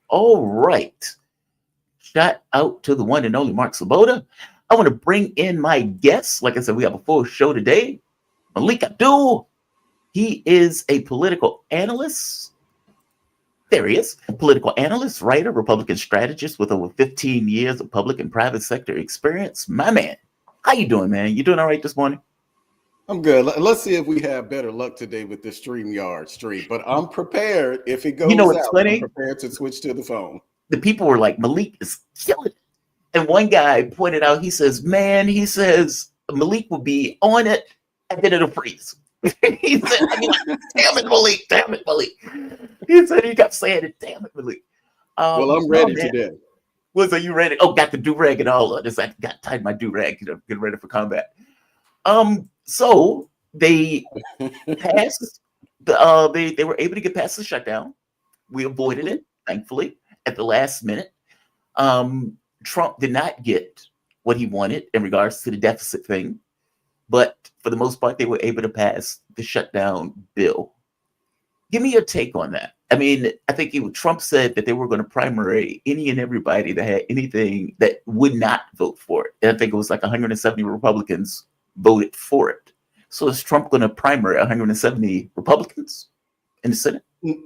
All right. Shout out to the one and only Mark Sabota. I want to bring in my guest. Like I said, we have a full show today. Melik Abdul. He is a political analyst. There he is. Political analyst, writer, Republican strategist with over 15 years of public and private sector experience. My man, how you doing, man? You doing all right this morning? I'm good. Let's see if we have better luck today with the StreamYard stream. But I'm prepared. If it You know goes what's out, I'm funny? prepared to switch to the phone. The people were like, Melik is killing it. And one guy pointed out, he says, man, he says, Melik will be on it and then it'll freeze. He said, I mean, like, damn it, Melik, damn it, Melik. He said, he kept saying it, damn it, Melik. Well, I'm No, ready man. today. Was are you ready? Oh, got the do-rag and all of this. I got tied my do-rag, get ready for combat. So they passed they were able to get past the shutdown. We avoided it, thankfully, at the last minute. Trump did not get what he wanted in regards to the deficit thing, but for the most part, they were able to pass the shutdown bill. Give me your take on that. I mean, I think Trump said that they were going to primary any and everybody that had anything that would not vote for it. And I think it was like 170 Republicans voted for it. So is Trump going to primary 170 Republicans in the Senate? No,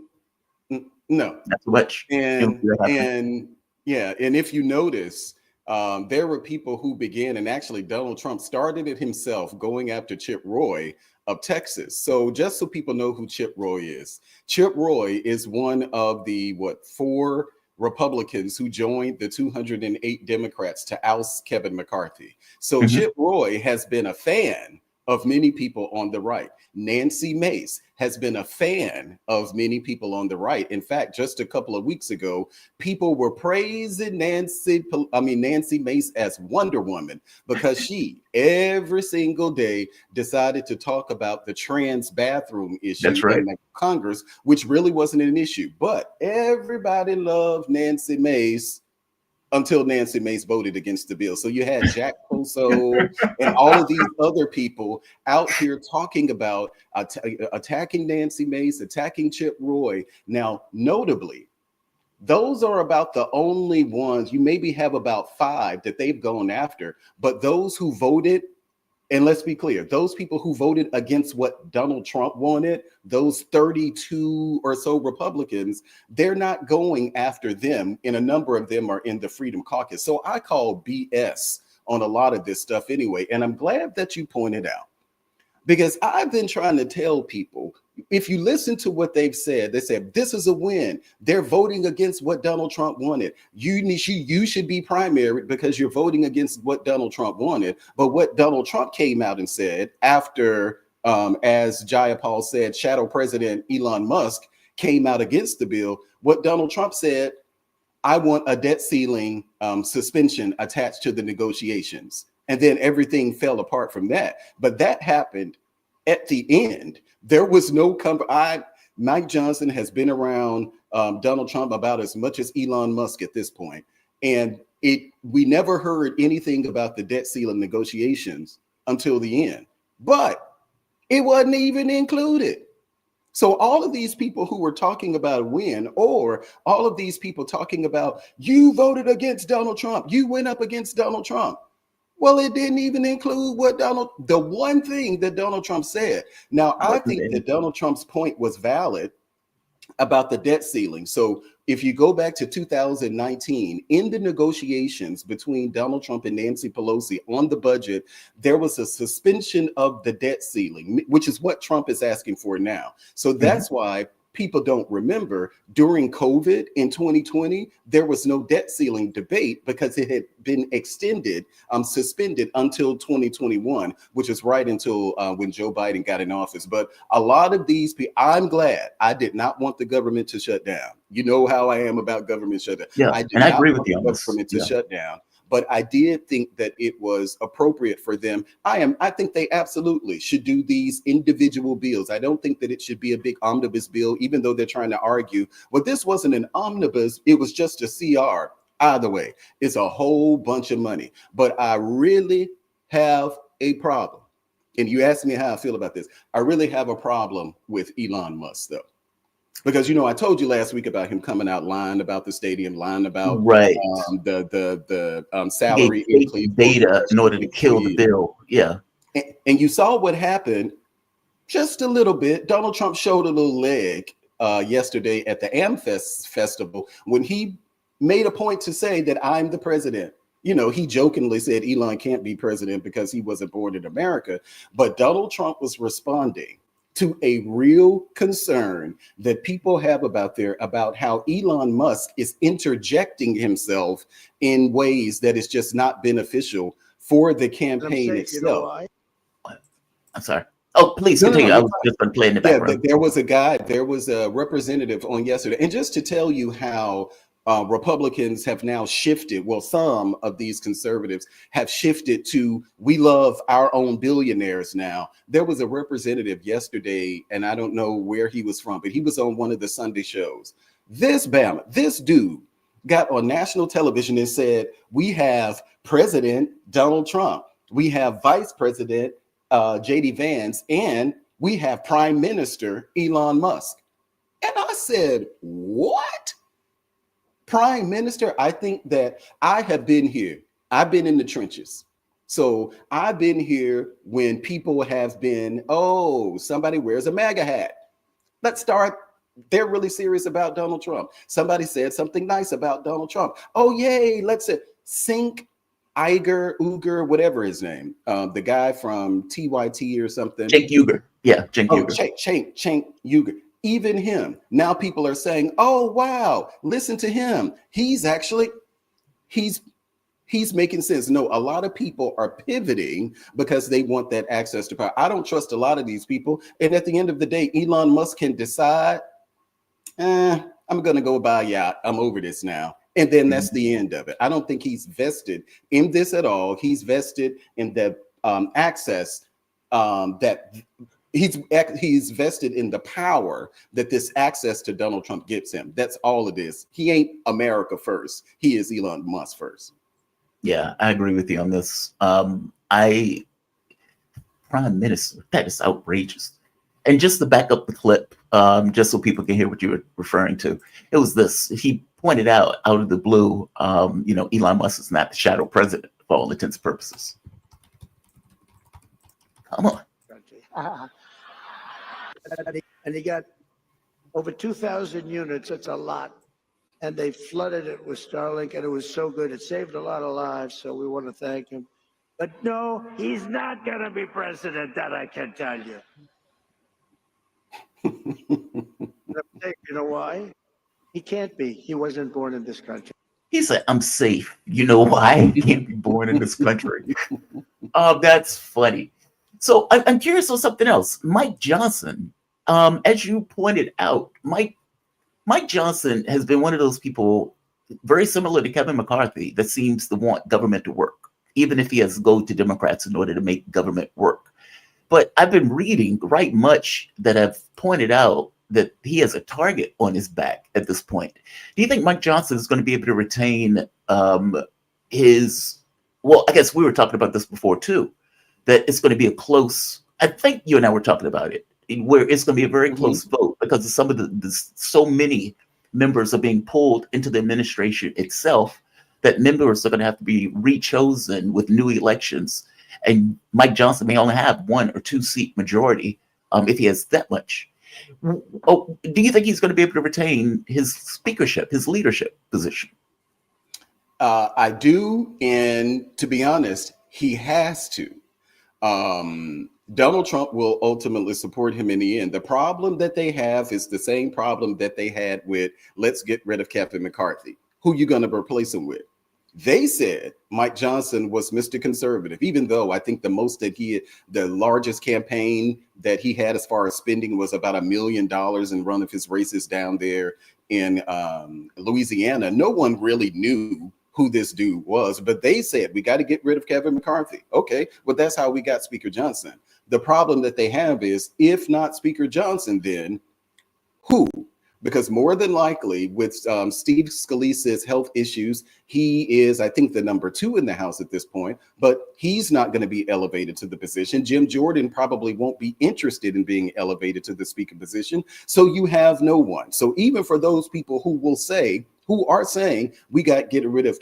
not too much. And if you notice, there were people who began, and actually Donald Trump started it himself, going after Chip Roy of Texas. So just so people know who Chip Roy is one of the, 4 Republicans who joined the 208 Democrats to oust Kevin McCarthy. So Chip Roy has been a fan of many people on the right. Nancy Mace has been a fan of many people on the right. In fact, just a couple of weeks ago, people were praising Nancy Mace as Wonder Woman because she every single day decided to talk about the trans bathroom issue in the Congress, which really wasn't an issue. But everybody loved Nancy Mace until Nancy Mace voted against the bill. So you had Jack Poso and all of these other people out here talking about attacking Nancy Mace, attacking Chip Roy. Now, notably, those are about the only ones. You maybe have about 5 that they've gone after, but those who voted, and let's be clear, those people who voted against what Donald Trump wanted, those 32 or so Republicans, they're not going after them, and a number of them are in the Freedom Caucus. So I call BS on a lot of this stuff anyway, and I'm glad that you pointed out, because I've been trying to tell people, if you listen to what they've said, they said, this is a win. They're voting against what Donald Trump wanted. You should be primary because you're voting against what Donald Trump wanted. But what Donald Trump came out and said after, as Jayapal said, Shadow President Elon Musk came out against the bill, what Donald Trump said, I want a debt ceiling suspension attached to the negotiations. And then everything fell apart from that. But that happened at the end. There was no Mike Johnson has been around Donald Trump about as much as Elon Musk at this point. And we never heard anything about the debt ceiling negotiations until the end. But it wasn't even included. So all of these people who were talking about a win, or all of these people talking about, you voted against Donald Trump, you went up against Donald Trump. Well, it didn't even include the one thing that Donald Trump said. Now, I think that Donald Trump's point was valid about the debt ceiling. So if you go back to 2019, in the negotiations between Donald Trump and Nancy Pelosi on the budget, there was a suspension of the debt ceiling, which is what Trump is asking for now. So that's why people don't remember during COVID in 2020, there was no debt ceiling debate because it had been suspended until 2021, which is right until when Joe Biden got in office. But a lot of these people, I'm glad. I did not want the government to shut down. You know how I am about government shutdown. Yeah, I did and I not agree want with you the on this. government to shut down. But I did think that it was appropriate for them. I think they absolutely should do these individual bills. I don't think that it should be a big omnibus bill, even though they're trying to argue, well, this wasn't an omnibus, it was just a CR. Either way, it's a whole bunch of money. But I really have a problem. And you asked me how I feel about this. I really have a problem with Elon Musk, though. Because I told you last week about him coming out lying about the stadium, lying about Right. the He gave salary fake increase for data in order to professional kill the employees. bill. Yeah. And you saw what happened just a little bit. Donald Trump showed a little leg yesterday at the AmFest festival when he made a point to say that I'm the president. He jokingly said Elon can't be president because he wasn't born in America. But Donald Trump was responding to a real concern that people have about how Elon Musk is interjecting himself in ways that is just not beneficial for the campaign itself. I'm sorry. Oh, please No, continue. I you're was fine. just going to play in the Yeah, background. there was a representative on yesterday. And just to tell you how Republicans have now shifted, well, some of these conservatives have shifted to we love our own billionaires now. There was a representative yesterday, and I don't know where he was from, but he was on one of the Sunday shows. This dude got on national television and said, we have President Donald Trump. We have Vice President JD Vance, and we have Prime Minister Elon Musk. And I said, what? Prime Minister? I think that I have been here. I've been in the trenches. So I've been here when people have been, oh, somebody wears a MAGA hat. Let's start. They're really serious about Donald Trump. Somebody said something nice about Donald Trump. Oh, yay. Let's say Cenk Uygur, whatever his name, the guy from TYT or something. Cenk Uygur. Yeah, Cenk Uygur. Cenk Uygur. Even him. Now people are saying, oh, wow, listen to him. He's making sense. No, a lot of people are pivoting because they want that access to power. I don't trust a lot of these people. And at the end of the day, Elon Musk can decide, I'm going to go buy a yacht. I'm over this now. And then that's the end of it. I don't think he's vested in this at all. He's vested in the access that he's vested in the power that this access to Donald Trump gives him. That's all it is. He ain't America first. He is Elon Musk first. Yeah, I agree with you on this. Prime Minister, that is outrageous. And just to back up the clip, just so people can hear what you were referring to, it was this. He pointed out of the blue, Elon Musk is not the shadow president for all intents and purposes. Come on. And he got over 2,000 units. That's a lot. And they flooded it with Starlink, and it was so good. It saved a lot of lives, so we want to thank him. But no, he's not going to be president, that I can tell you. You know why? He can't be. He wasn't born in this country. He said, I'm safe. You know why? He can't be born in this country. That's funny. So I'm curious on something else. Mike Johnson, as you pointed out, Mike Johnson has been one of those people very similar to Kevin McCarthy that seems to want government to work, even if he has to go to Democrats in order to make government work. But I've been reading right much that have pointed out that he has a target on his back at this point. Do you think Mike Johnson is going to be able to retain his, well, I guess we were talking about this before too, that it's going to be a close, I think you and I were talking about it, where it's going to be a very close vote because of some of the so many members are being pulled into the administration itself that members are going to have to be rechosen with new elections. And Mike Johnson may only have 1 or 2 seat majority if he has that much. Oh, do you think he's going to be able to retain his speakership, his leadership position? I do. And to be honest, he has to. Donald Trump will ultimately support him in the end. The problem that they have is the same problem that they had with let's get rid of Kevin McCarthy. Who you going to replace him with? They said Mike Johnson was Mr. Conservative, even though I think the largest campaign that he had as far as spending was about $1 million in one of his races down there in Louisiana. No one really knew who this dude was, but they said, we got to get rid of Kevin McCarthy. Okay, well, that's how we got Speaker Johnson. The problem that they have is if not Speaker Johnson, then who? because more than likely with Steve Scalise's health issues, he is, I think, the number 2 in the House at this point, but he's not going to be elevated to the position. Jim Jordan probably won't be interested in being elevated to the speaker position. So you have no one. So even for those people who are saying we got to get rid of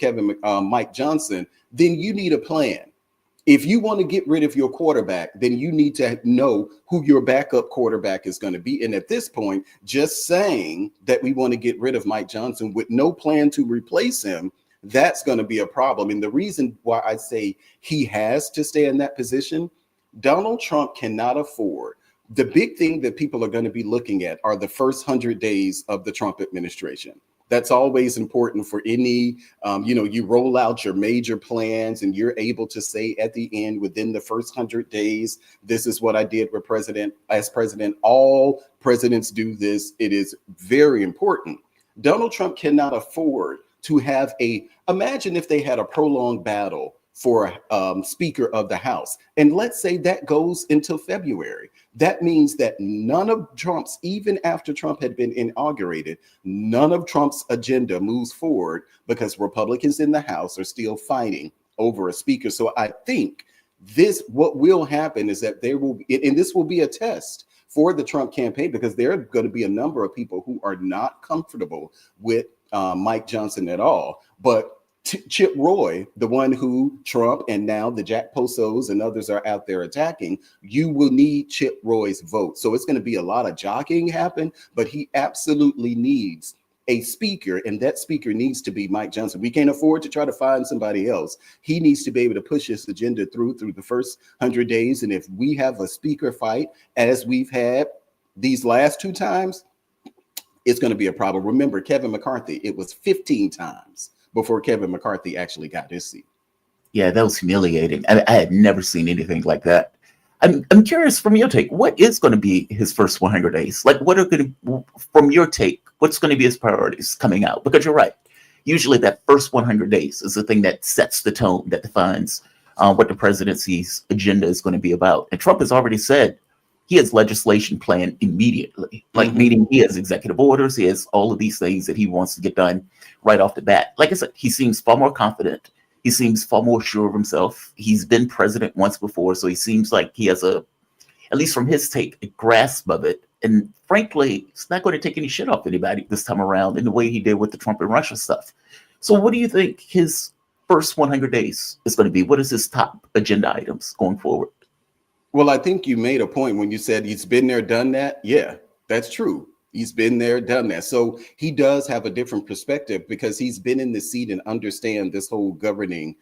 Mike Johnson, then you need a plan. If you want to get rid of your quarterback, then you need to know who your backup quarterback is going to be. And at this point, just saying that we want to get rid of Mike Johnson with no plan to replace him, that's going to be a problem. And the reason why I say he has to stay in that position, Donald Trump cannot afford. The big thing that people are going to be looking at are the first 100 days of the Trump administration. That's always important for any, you roll out your major plans and you're able to say at the end, within the first 100 days, this is what I did with as president. All presidents do this. It is very important. Donald Trump cannot afford to have imagine if they had a prolonged battle for Speaker of the House. And let's say that goes until February. That means that none of Trump's, even after Trump had been inaugurated, none of Trump's agenda moves forward because Republicans in the House are still fighting over a speaker. So I think what will happen is that there will be, and this will be a test for the Trump campaign, because there are going to be a number of people who are not comfortable with Mike Johnson at all. But Chip Roy, the one who Trump and now the Jack Posos and others are out there attacking, you will need Chip Roy's vote. So it's going to be a lot of jockeying happen, but he absolutely needs a speaker, and that speaker needs to be Mike Johnson. We can't afford to try to find somebody else. He needs to be able to push his agenda through the first 100 days. And if we have a speaker fight, as we've had these last 2 times, it's going to be a problem. Remember, Kevin McCarthy, it was 15 times before Kevin McCarthy actually got his seat. Yeah, that was humiliating. I had never seen anything like that. I'm curious from your take, what is going to be his first 100 days? Like, what are going to, from your take, what's going to be his priorities coming out? Because you're right. Usually that first 100 days is the thing that sets the tone, that defines what the presidency's agenda is going to be about. And Trump has already said he has legislation planned immediately, like meaning he has executive orders. He has all of these things that he wants to get done right off the bat. Like I said, he seems far more confident. He seems far more sure of himself. He's been president once before, so he seems like he has at least from his take, a grasp of it. And frankly, it's not going to take any shit off anybody this time around in the way he did with the Trump and Russia stuff. So what do you think his first 100 days is going to be? What is his top agenda items going forward? Well, I think you made a point when you said he's been there, done that. Yeah, that's true. He's been there, done that. So he does have a different perspective because he's been in the seat and understand this whole governance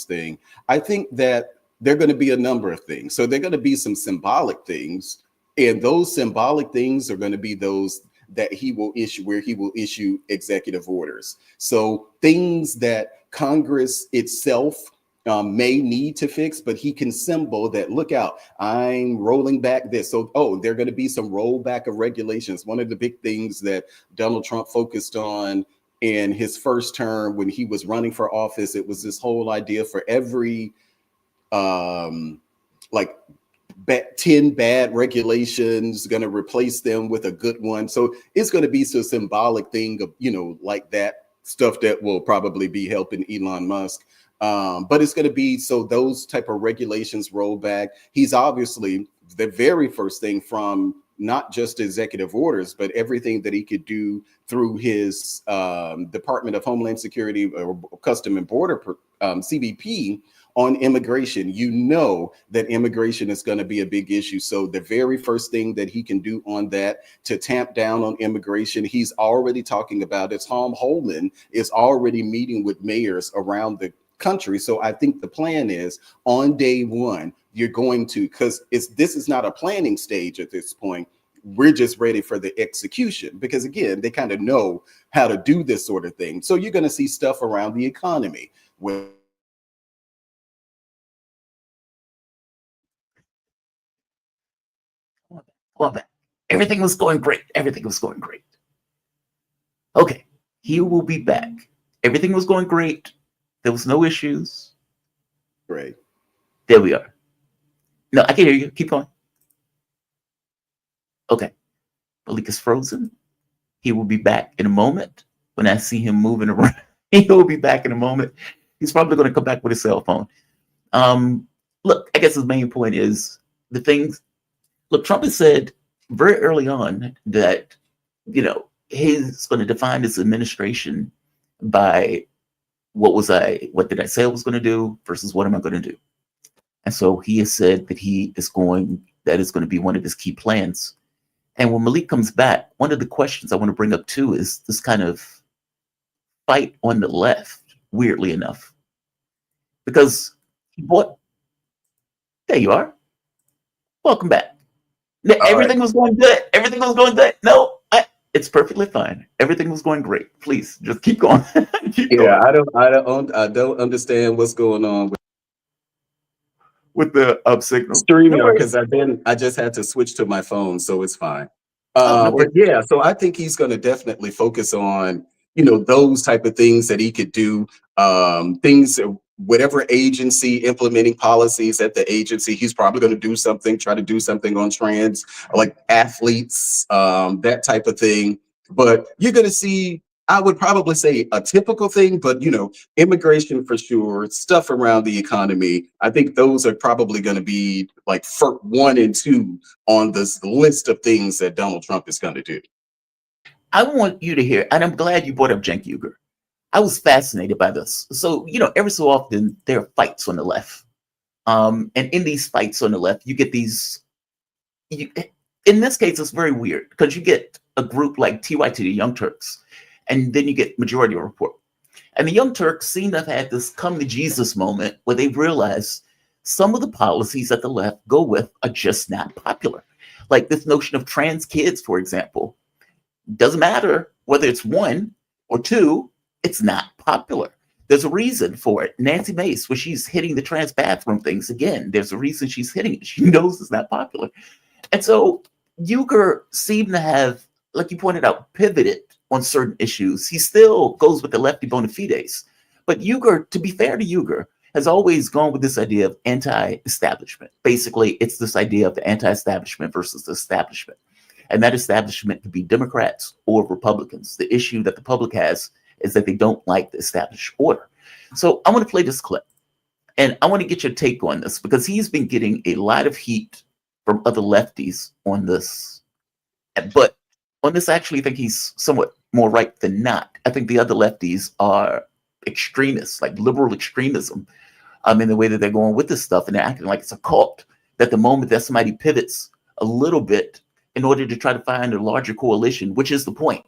thing. I think that there are going to be a number of things. So there are going to be some symbolic things, and those symbolic things are going to be those that he will issue, where he will issue executive orders. So things that Congress itself may need to fix, but he can symbol that, look out, I'm rolling back this. So, there are going to be some rollback of regulations. One of the big things that Donald Trump focused on in his first term when he was running for office, it was this whole idea for every 10 bad regulations, going to replace them with a good one. So it's going to be some symbolic thing of, like that stuff that will probably be helping Elon Musk. But it's going to be, so those type of regulations roll back. He's obviously the very first thing from not just executive orders, but everything that he could do through his Department of Homeland Security or Custom and Border CBP on immigration. That immigration is going to be a big issue. So the very first thing that he can do on that to tamp down on immigration, he's already talking about it. Tom Homan is already meeting with mayors around the country. So I think the plan is on day one, you're going to, because this is not a planning stage at this point. We're just ready for the execution, because again, they kind of know how to do this sort of thing. So you're going to see stuff around the economy where Everything was going great. Everything was going great. Okay, he will be back. Everything was going great. There was no issues. Great. There we are. No, I can hear you. Keep going. Okay. Malik is frozen. He will be back in a moment. When I see him moving around, he will be back in a moment. He's probably going to come back with a cell phone. Look, I guess his main point is the things. Look, Trump has said very early on that, he's going to define his administration by what did I say I was going to do versus what am I going to do? And so he has said that that is going to be one of his key plans. And when Malik comes back, one of the questions I want to bring up too is this kind of fight on the left, weirdly enough. Because there you are. Welcome back. Everything was going good. Everything was going good. No, it's perfectly fine. Everything was going great. Please just keep going. Going. I don't understand what's going on with the signal streaming because I just had to switch to my phone, so it's fine. But yeah, so I think he's going to definitely focus on those type of things that he could do. Things, whatever agency implementing policies at the agency, he's probably going to try to do something on trans, like athletes, that type of thing. But you're going to see, I would probably say a typical thing, but immigration for sure, stuff around the economy. I think those are probably going to be like 1 and 2 on this list of things that Donald Trump is going to do. I want you to hear, and I'm glad you brought up Cenk Uygur. I was fascinated by this. So, every so often there are fights on the left. And in these fights on the left, you get these, in this case, it's very weird because you get a group like TYT, the Young Turks, and then you get Majority Report. And the Young Turks seem to have had this come to Jesus moment where they realize some of the policies that the left go with are just not popular. Like this notion of trans kids, for example. Doesn't matter whether it's 1 or 2, it's not popular. There's a reason for it. Nancy Mace, when she's hitting the trans bathroom things, again, there's a reason she's hitting it. She knows it's not popular. And so Uygur seemed to have, like you pointed out, pivoted on certain issues. He still goes with the lefty bona fides. But Uygur, to be fair to Uygur, has always gone with this idea of anti-establishment. Basically, it's this idea of the anti-establishment versus the establishment. And that establishment could be Democrats or Republicans. The issue that the public has is that they don't like the established order. So I want to play this clip. And I want to get your take on this because he's been getting a lot of heat from other lefties on this. But on this, I actually think he's somewhat more right than not. I think the other lefties are extremists, like liberal extremism, in the way that they're going with this stuff. And they're acting like it's a cult, that the moment that somebody pivots a little bit in order to try to find a larger coalition, which is the point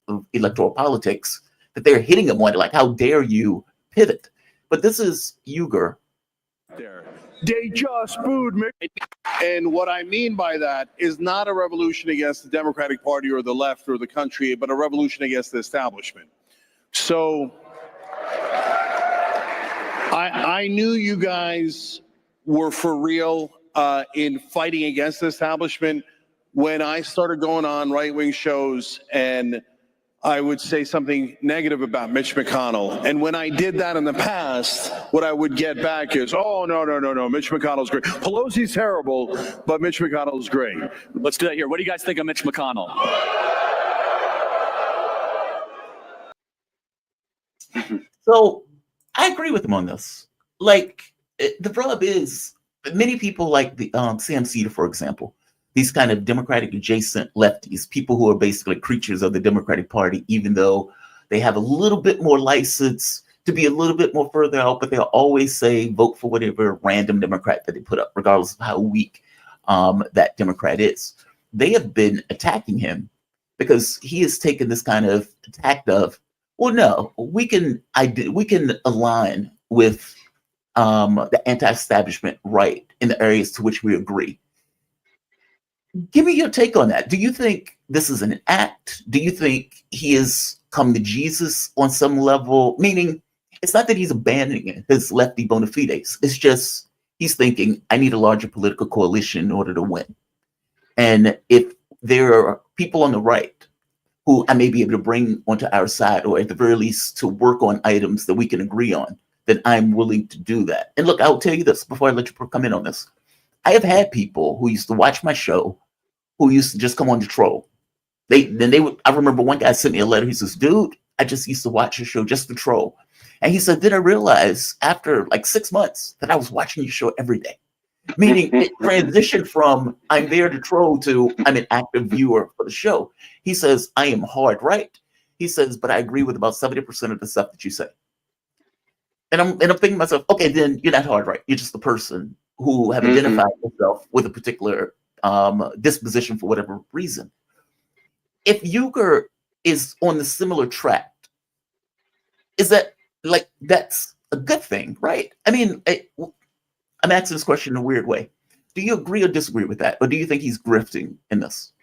of electoral politics, that they're hitting them on, like, how dare you pivot? But this is Uygur. They just booed me. And what I mean by that is not a revolution against the Democratic Party or the left or the country, but a revolution against the establishment. So I knew you guys were for real in fighting against the establishment when I started going on right-wing shows and I would say something negative about Mitch McConnell. And when I did that in the past, what I would get back is, oh, no, Mitch McConnell's great. Pelosi's terrible, but Mitch McConnell's great. Let's do that here. What do you guys think of Mitch McConnell? So I agree with him on this. Like, the rub is many people like the Sam Seder, for example, these kind of Democratic adjacent lefties, people who are basically creatures of the Democratic Party, even though they have a little bit more license to be a little bit more further out, but they'll always say vote for whatever random Democrat that they put up, regardless of how weak that Democrat is. They have been attacking him because he has taken this kind of attack of, well, no, we can align with the anti-establishment right in the areas to which we agree. Give me your take on that. Do you think this is an act? Do you think he has come to Jesus on some level? Meaning, it's not that he's abandoning his lefty bona fides. It's just he's thinking, I need a larger political coalition in order to win. And if there are people on the right who I may be able to bring onto our side, or at the very least to work on items that we can agree on, then I'm willing to do that. And look, I'll tell you this before I let you come in on this. I have had people who used to watch my show who used to just come on to troll. they would. I remember one guy sent me a letter. He says, "Dude, I just used to watch your show just to troll," and he said, "Then I realized after like 6 months that I was watching your show every day." Meaning it transitioned from I'm there to troll to I'm an active viewer for the show. He says, I am hard right. He says, but I agree with about 70% of the stuff that you say. And I'm thinking to myself, okay, then you're not hard right. You're just the person who have identified yourself with a particular disposition for whatever reason. If Uygur is on the similar track, is that like that's a good thing, right? I mean, I'm asking this question in a weird way. Do you agree or disagree with that? Or do you think he's grifting in this?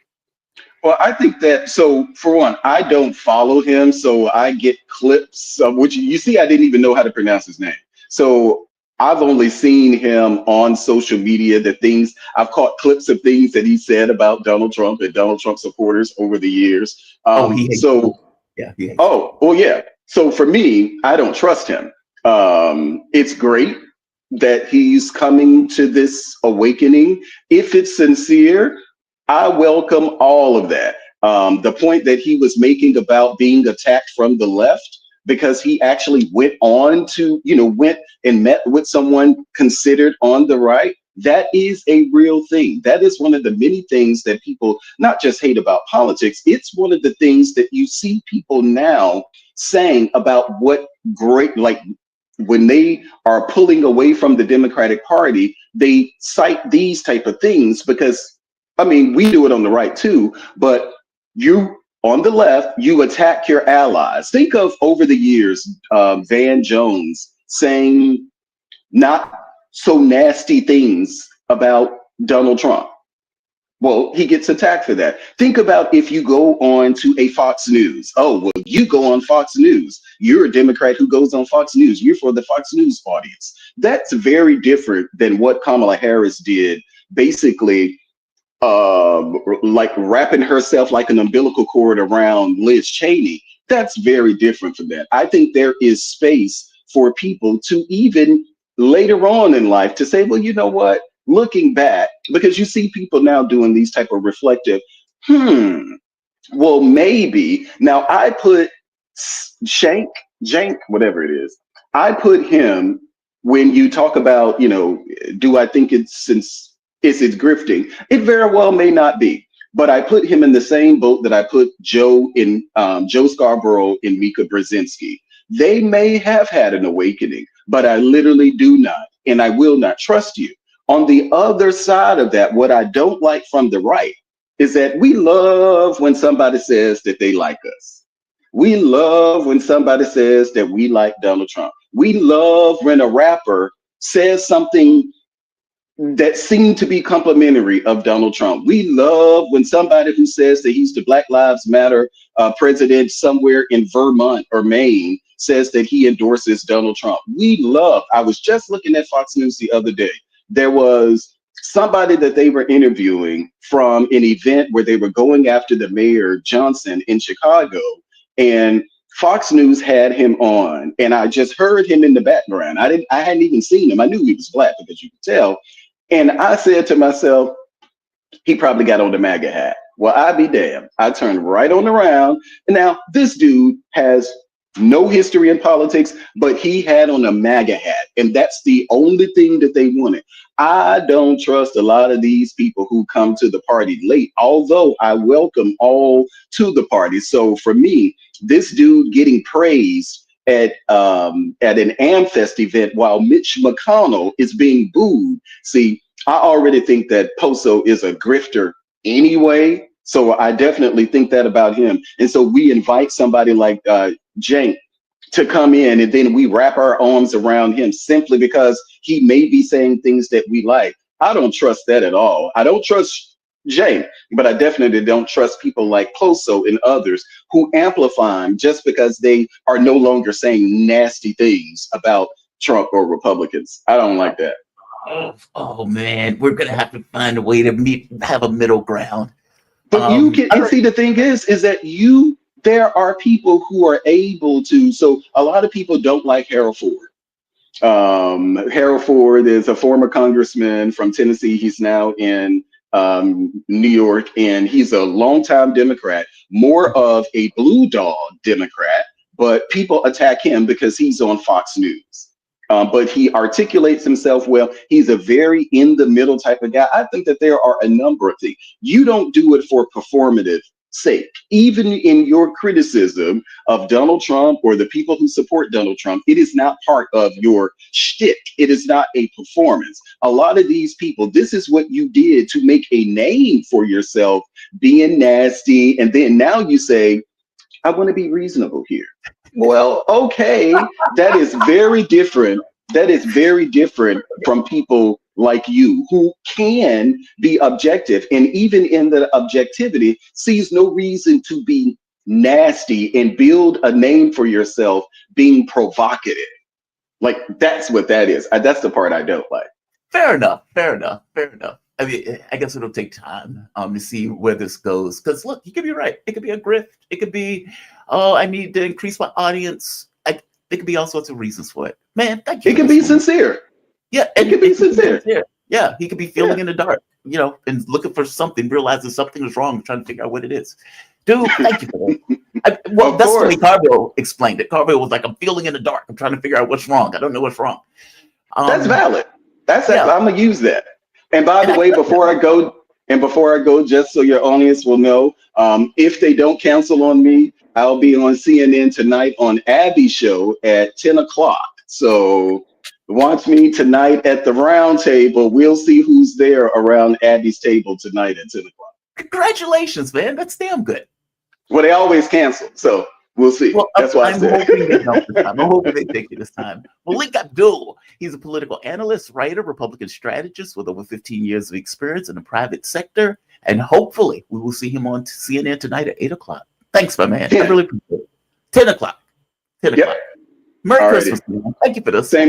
Well, I think that, so for one, I don't follow him, so I get clips of which you see, I didn't even know how to pronounce his name. So I've only seen him on social media, the things I've caught clips of things that he said about Donald Trump and Donald Trump supporters over the years. He hates yeah. Well, yeah. So for me, I don't trust him. It's great that he's coming to this awakening. If it's sincere, I welcome all of that. The point that he was making about being attacked from the left, because he actually went on to, went and met with someone considered on the right, that is a real thing. That is one of the many things that people not just hate about politics. It's one of the things that you see people now saying about what great, like, when they are pulling away from the Democratic Party, they cite these type of things because, I mean, we do it on the right too, but you on the left, you attack your allies. Think of over the years, Van Jones saying not so nasty things about Donald Trump. Well, he gets attacked for that. Think about if you go on to a Fox News. Oh, well, you go on Fox News. You're a Democrat who goes on Fox News. You're for the Fox News audience. That's very different than what Kamala Harris did, basically like wrapping herself like an umbilical cord around Liz Cheney. That's very different from that. I think there is space for people to even later on in life to say, well, you know what? Looking back, because you see people now doing these type of reflective, well, maybe. Now I put Cenk, whatever it is, I put him, when you talk about, do I think it's grifting? It very well may not be, but I put him in the same boat that I put Joe Scarborough and Mika Brzezinski. They may have had an awakening, but I literally do not, and I will not trust you. On the other side of that, what I don't like from the right is that we love when somebody says that they like us. We love when somebody says that we like Donald Trump. We love when a rapper says something that seemed to be complimentary of Donald Trump. We love when somebody who says that he's the Black Lives Matter president somewhere in Vermont or Maine says that he endorses Donald Trump. We love, I was just looking at Fox News the other day. There was somebody that they were interviewing from an event where they were going after the mayor Johnson in Chicago, and Fox News had him on, and I just heard him in the background. I hadn't even seen him. I knew he was Black because you could tell. And I said to myself, he probably got on the MAGA hat. Well, I'd be damned. I turned right on around. And now this dude has no history in politics, but he had on a MAGA hat. And that's the only thing that they wanted. I don't trust a lot of these people who come to the party late, although I welcome all to the party. So for me, this dude getting praised at an AmFest event while Mitch McConnell is being booed. See, I already think that Poso is a grifter anyway. So I definitely think that about him. And so we invite somebody like Cenk to come in, and then we wrap our arms around him simply because he may be saying things that we like. I don't trust that at all. I don't trust Cenk, but I definitely don't trust people like Poso and others who amplify him just because they are no longer saying nasty things about Trump or Republicans. I don't like that. Oh man, we're gonna have to find a way to have a middle ground. But you can, and see, the thing is that there are people who are able to. So a lot of people don't like Harold Ford. Harold Ford is a former congressman from Tennessee. He's now in New York, and he's a longtime Democrat, more of a blue dog Democrat, but people attack him because he's on Fox News. But he articulates himself well. He's a very in the middle type of guy. I think that there are a number of things. You don't do it for performative sake. Even in your criticism of Donald Trump or the people who support Donald Trump, it is not part of your shtick. It is not a performance. A lot of these people, this is what you did to make a name for yourself, being nasty. And then now you say, I want to be reasonable here. Well, okay, that is very different. That is very different from people like you who can be objective, and even in the objectivity sees no reason to be nasty and build a name for yourself being provocative. Like, that's what that is. That's the part I don't like. Fair enough. I mean, I guess it'll take time to see where this goes. Because look, you could be right. It could be a grift. It could be, oh, I need to increase my audience. There could be all sorts of reasons for it. Man, thank you. It can be sincere. Yeah, it could be sincere. Yeah, he could be feeling in the dark, and looking for something, realizing something is wrong, trying to figure out what it is. Dude, thank you for that. Well, that's the way Carville explained it. Carville was like, I'm feeling in the dark. I'm trying to figure out what's wrong. I don't know what's wrong. That's valid. I'm gonna use that. And by the way, before I go, just so your audience will know, if they don't cancel on me, I'll be on CNN tonight on Abby's show at 10 o'clock. So watch me tonight at the round table. We'll see who's there around Abby's table tonight at 10 o'clock. Congratulations, man. That's damn good. Well, they always cancel. So we'll see. Well, that's why I'm hoping they don't this time. I'm hoping they take it this time. Melik Abdul, he's a political analyst, writer, Republican strategist with over 15 years of experience in the private sector. And hopefully we will see him on CNN tonight at 8 o'clock. Thanks, my man. 10. I really appreciate it. 10 o'clock. 10 o'clock. Yep. Merry Alrighty. Christmas, man. Thank you for this. Same